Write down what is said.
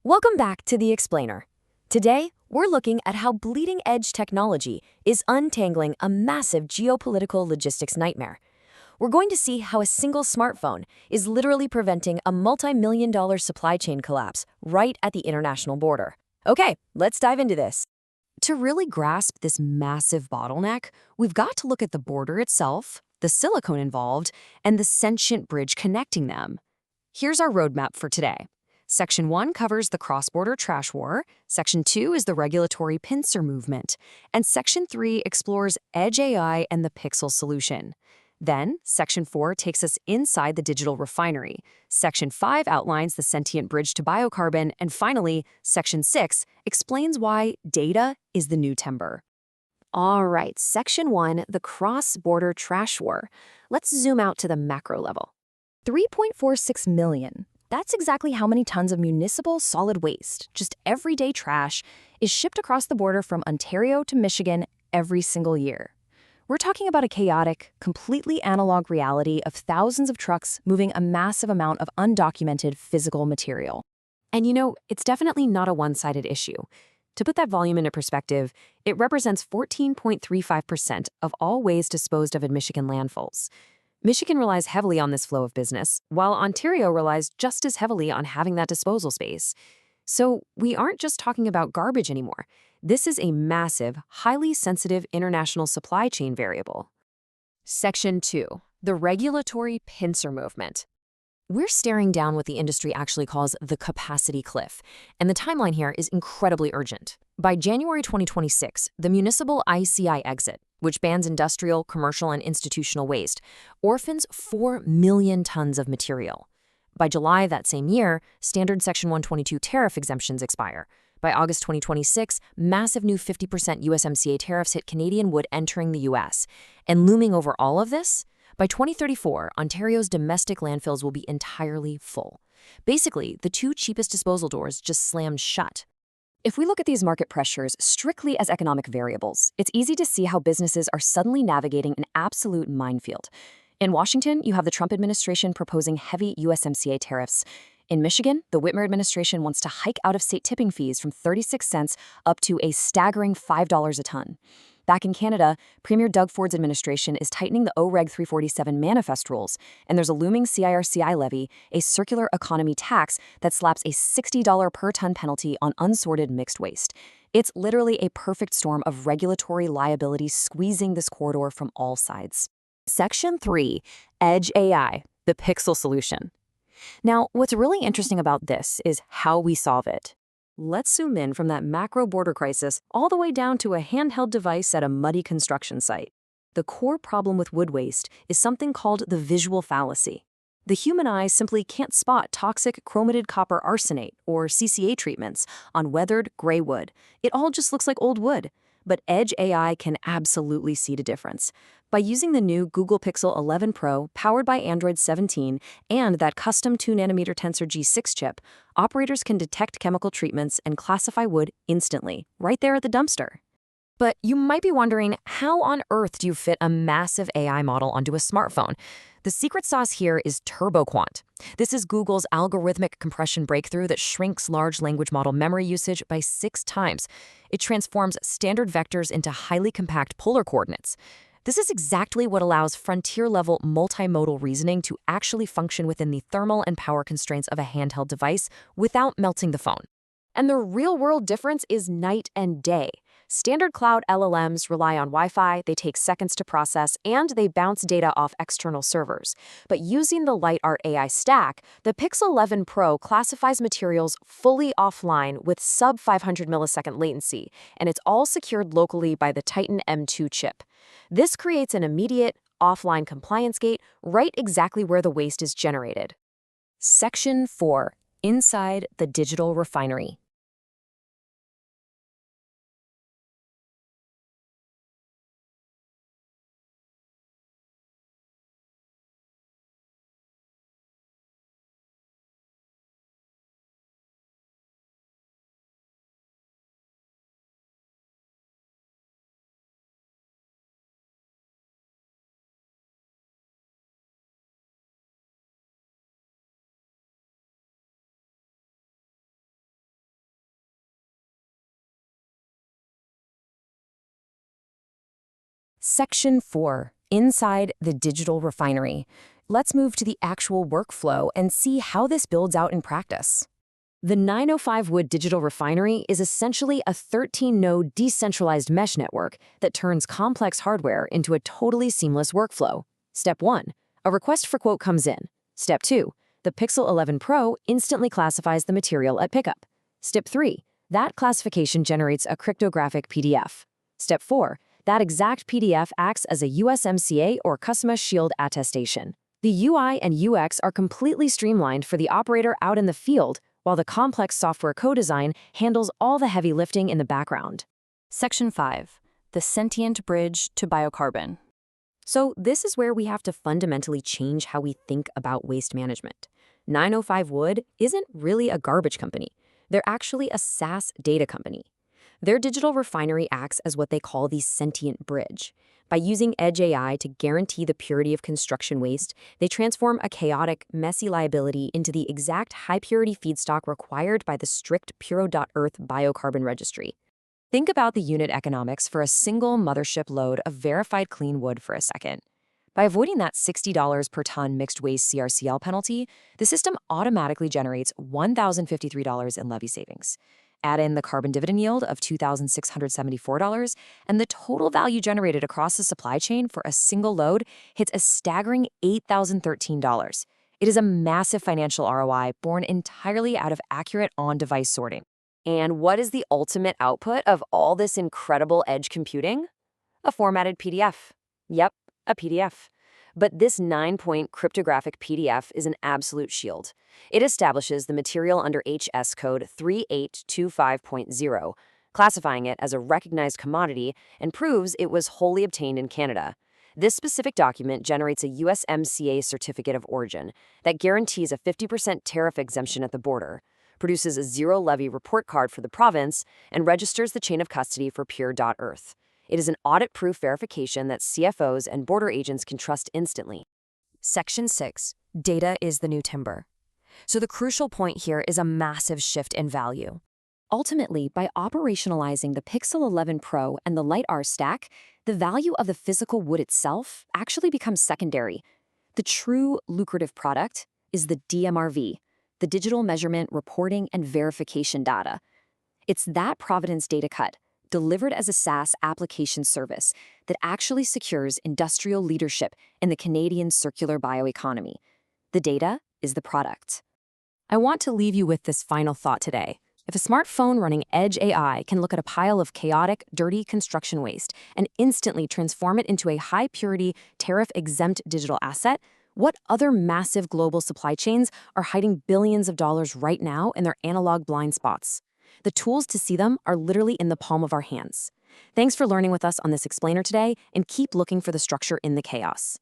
Welcome back to The Explainer. Today, we're looking at how bleeding-edge technology is untangling a massive geopolitical logistics nightmare. We're going to see how a single smartphone is literally preventing a multi-million-dollar supply chain collapse right at the international border. Okay, let's dive into this. To really grasp this massive bottleneck, we've got to look at the border itself, the silicone involved, and the sentient bridge connecting them. Here's our roadmap for today. Section 1 covers the cross-border trash war, Section 2 is the regulatory pincer movement, and Section 3 explores Edge AI and the pixel solution. Then, Section 4 takes us inside the digital refinery, Section 5 outlines the sentient bridge to biocarbon, and finally, Section 6 explains why data is the new timber. All right, Section 1, the cross-border trash war. Let's zoom out to the macro level. 3.46 million. That's exactly how many tons of municipal solid waste, just everyday trash, is shipped across the border from Ontario to Michigan every single year. We're talking about a chaotic, completely analog reality of thousands of trucks moving a massive amount of undocumented physical material. And it's definitely not a one-sided issue. To put that volume into perspective, it represents 14.35% of all waste disposed of in Michigan landfills. Michigan relies heavily on this flow of business, while Ontario relies just as heavily on having that disposal space. So we aren't just talking about garbage anymore. This is a massive, highly sensitive international supply chain variable. Section 2, the regulatory pincer movement. We're staring down what the industry actually calls the capacity cliff, and the timeline here is incredibly urgent. By January 2026, the municipal ICI exit, which bans industrial, commercial, and institutional waste, orphans 4 million tons of material. By July that same year, standard Section 122 tariff exemptions expire. By August 2026, massive new 50% USMCA tariffs hit Canadian wood entering the U.S. And looming over all of this, by 2034, Ontario's domestic landfills will be entirely full. Basically, the two cheapest disposal doors just slammed shut. If we look at these market pressures strictly as economic variables, it's easy to see how businesses are suddenly navigating an absolute minefield. In Washington, you have the Trump administration proposing heavy USMCA tariffs. In Michigan, the Whitmer administration wants to hike out-of-state tipping fees from 36 cents up to a staggering $5 a ton. Back in Canada, Premier Doug Ford's administration is tightening the OREG 347 manifest rules, and there's a looming CIRCI levy, a circular economy tax that slaps a $60 per ton penalty on unsorted mixed waste. It's literally a perfect storm of regulatory liability squeezing this corridor from all sides. Section 3, Edge AI, the pixel solution. Now, what's really interesting about this is how we solve it. Let's zoom in from that macro border crisis all the way down to a handheld device at a muddy construction site. The core problem with wood waste is something called the visual fallacy. The human eye simply can't spot toxic chromated copper arsenate, or CCA treatments, on weathered gray wood. It all just looks like old wood. But Edge AI can absolutely see the difference. By using the new Google Pixel 11 Pro powered by Android 17 and that custom 2nm Tensor G5 chip, operators can detect chemical treatments and classify wood instantly, right there at the dumpster. But you might be wondering, how on earth do you fit a massive AI model onto a smartphone? The secret sauce here is TurboQuant. This is Google's algorithmic compression breakthrough that shrinks large language model memory usage by 6 times. It transforms standard vectors into highly compact polar coordinates. This is exactly what allows frontier-level multimodal reasoning to actually function within the thermal and power constraints of a handheld device without melting the phone. And the real-world difference is night and day. Standard cloud LLMs rely on Wi-Fi, they take seconds to process, and they bounce data off external servers. But using the LiteRT AI stack, the Pixel 11 Pro classifies materials fully offline with sub-500 millisecond latency, and it's all secured locally by the Titan M2 chip. This creates an immediate, offline compliance gate right exactly where the waste is generated. Section 4. Inside the digital refinery. Section 4. Inside the digital refinery. Let's move to the actual workflow and see how this builds out in practice. The 905 Wood Digital Refinery is essentially a 13-node decentralized mesh network that turns complex hardware into a totally seamless workflow. Step 1. A request for quote comes in. Step 2. The Pixel 11 Pro instantly classifies the material at pickup. Step 3. That classification generates a cryptographic PDF. Step 4. That exact PDF acts as a USMCA or CUSMA shield attestation. The UI and UX are completely streamlined for the operator out in the field, while the complex software co-design handles all the heavy lifting in the background. Section 5. The sentient bridge to biocarbon. So this is where we have to fundamentally change how we think about waste management. 905 Wood isn't really a garbage company. They're actually a SaaS data company. Their digital refinery acts as what they call the sentient bridge. By using Edge AI to guarantee the purity of construction waste, they transform a chaotic, messy liability into the exact high-purity feedstock required by the strict Puro.Earth biocarbon registry. Think about the unit economics for a single mothership load of verified clean wood for a second. By avoiding that $60 per ton mixed waste CRCL penalty, the system automatically generates $1,053 in levy savings. Add in the carbon dividend yield of $2,674, and the total value generated across the supply chain for a single load hits a staggering $8,013. It is a massive financial ROI born entirely out of accurate on-device sorting. And what is the ultimate output of all this incredible edge computing? A formatted PDF. Yep, a PDF. But this 9-point cryptographic PDF is an absolute shield. It establishes the material under HS code 3825.0, classifying it as a recognized commodity, and proves it was wholly obtained in Canada. This specific document generates a USMCA certificate of origin that guarantees a 50% tariff exemption at the border, produces a zero-levy report card for the province, and registers the chain of custody for Pure.Earth. It is an audit-proof verification that CFOs and border agents can trust instantly. Section 6. Data is the new timber. So the crucial point here is a massive shift in value. Ultimately, by operationalizing the Pixel 11 Pro and the LiteRT stack, the value of the physical wood itself actually becomes secondary. The true lucrative product is the DMRV, the digital measurement, reporting, and verification data. It's that provenance data cut, delivered as a SaaS application service, that actually secures industrial leadership in the Canadian circular bioeconomy. The data is the product. I want to leave you with this final thought today. If a smartphone running Edge AI can look at a pile of chaotic, dirty construction waste and instantly transform it into a high-purity, tariff-exempt digital asset, what other massive global supply chains are hiding billions of dollars right now in their analog blind spots? The tools to see them are literally in the palm of our hands. Thanks for learning with us on this explainer today, and keep looking for the structure in the chaos.